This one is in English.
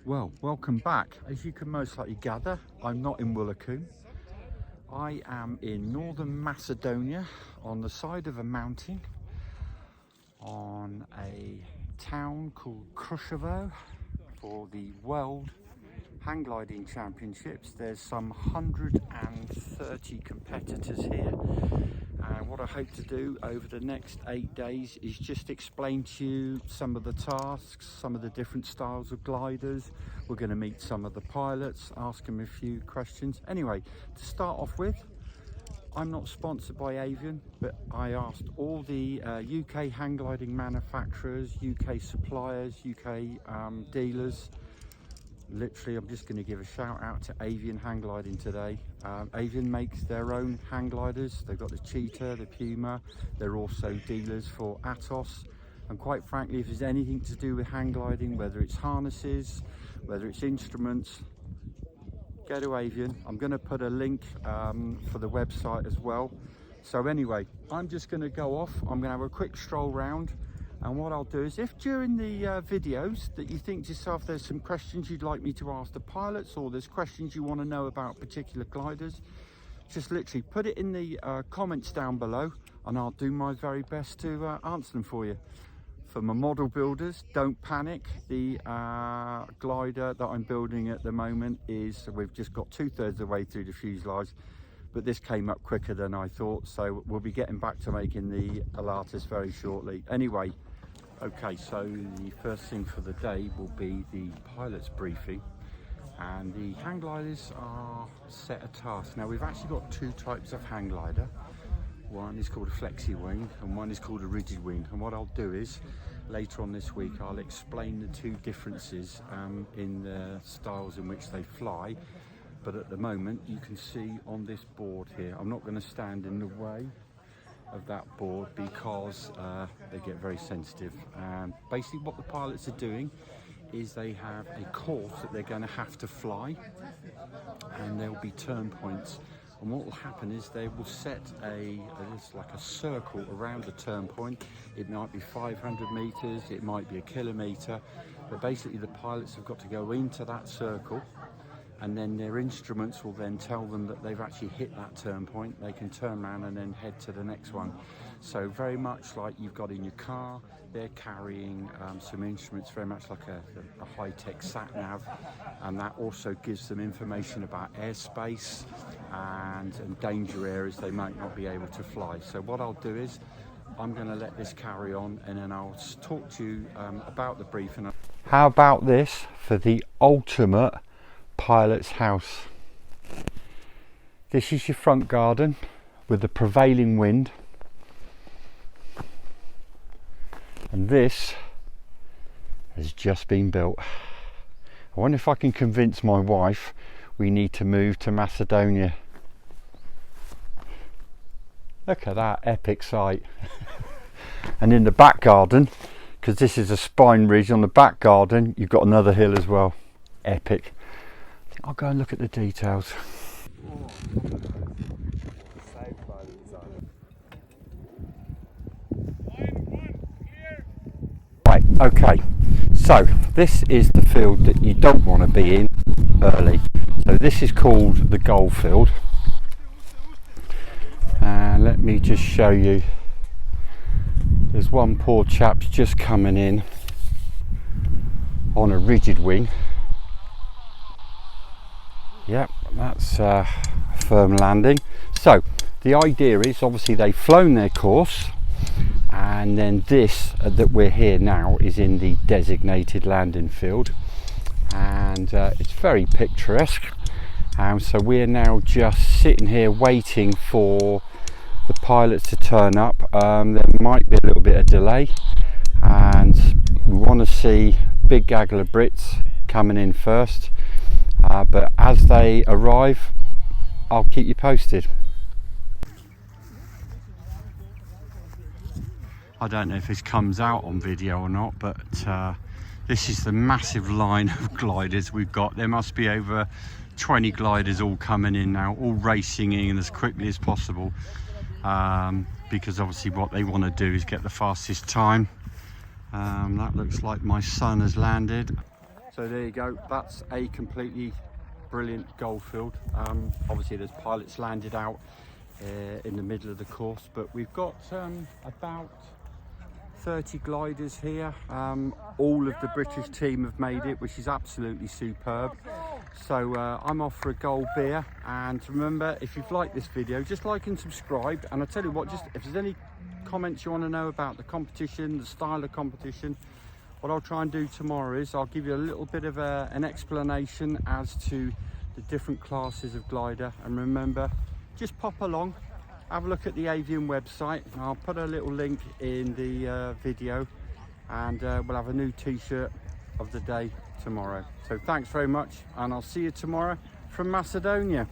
Well, welcome back. As you can most likely gather, I'm not in Woolacombe. I am in northern Macedonia on the side of a mountain on a town called Krushevo for the World Hang Gliding Championships. There's some 130 competitors here, and what I hope to do over the next 8 days is just explain to you some of the tasks, some of the different styles of gliders. We're going to meet some of the pilots, ask them a few questions. Anyway, to start off with, I'm not sponsored by Avian, but I asked all the UK hang gliding manufacturers, UK suppliers, UK dealers. Literally, I'm just going to give a shout out to Avian Hang Gliding today. Avian makes their own hang gliders. They've got the Cheetah, the Puma. They're also dealers for Atos. And quite frankly, if there's anything to do with hang gliding, whether it's harnesses, whether it's instruments, go to Avian. I'm going to put a link for the website as well. So anyway, I'm just going to go off. I'm going to have a quick stroll round. And what I'll do is, if during the videos that you think to yourself there's some questions you'd like me to ask the pilots, or there's questions you want to know about particular gliders, just literally put it in the comments down below and I'll do my very best to answer them for you. For my model builders, don't panic. The glider that I'm building at the moment is, we've just got 2/3 of the way through the fuselage, but this came up quicker than I thought, so we'll be getting back to making the Alatis very shortly. Anyway, okay, so the first thing for the day will be the pilot's briefing, and the hang gliders are set a task. Now, we've actually got two types of hang glider. One is called a flexi wing and one is called a rigid wing. And what I'll do is, later on this week, I'll explain the two differences in the styles in which they fly. But at the moment, you can see on this board here, I'm not going to stand in the way of that board because they get very sensitive. Basically what the pilots are doing is they have a course that they're going to have to fly, and there'll be turn points, and what will happen is they will set it's like a circle around the turn point. It might be 500 meters, it might be a kilometer, but basically the pilots have got to go into that circle, and then their instruments will then tell them that they've actually hit that turn point. They can turn around and then head to the next one. So very much like you've got in your car, they're carrying some instruments, very much like a high-tech sat-nav, and that also gives them information about airspace and danger areas they might not be able to fly. So what I'll do is, I'm going to let this carry on, and then I'll talk to you about the briefing. How about this for the ultimate pilot's house? This is your front garden with the prevailing wind, and this has just been built. I wonder if I can convince my wife we need to move to Macedonia. Look at that epic sight. And in the back garden, because this is a spine ridge, on the back garden you've got another hill as well. Epic. I'll go and look at the details. Right, okay, so this is the field that you don't want to be in early. So this is called the goal field, and let me just show you. There's one poor chap's just coming in on a rigid wing. Yep, that's a firm landing. So the idea is, obviously they've flown their course, and then this that we're here now is in the designated landing field, and it's very picturesque. So we're now just sitting here waiting for the pilots to turn up. There might be a little bit of delay, and we want to see big gaggle of Brits coming in first, but as they arrive I'll keep you posted. I don't know if this comes out on video or not, but this is the massive line of gliders we've got. There must be over 20 gliders all coming in now, all racing in as quickly as possible, because obviously what they want to do is get the fastest time. That looks like my son has landed. So there you go, that's a completely brilliant goldfield. Obviously there's pilots landed out in the middle of the course, but we've got about 30 gliders here. All of the British team have made it, which is absolutely superb. So I'm off for a gold beer, and remember, if you've liked this video, just like and subscribe. And I tell you what, just if there's any comments you want to know about the competition, the style of competition, what I'll try and do tomorrow is I'll give you a little bit of an explanation as to the different classes of glider. And remember, just pop along, have a look at the Avian website, and I'll put a little link in the video, and we'll have a new t-shirt of the day tomorrow. So thanks very much, and I'll see you tomorrow from Macedonia.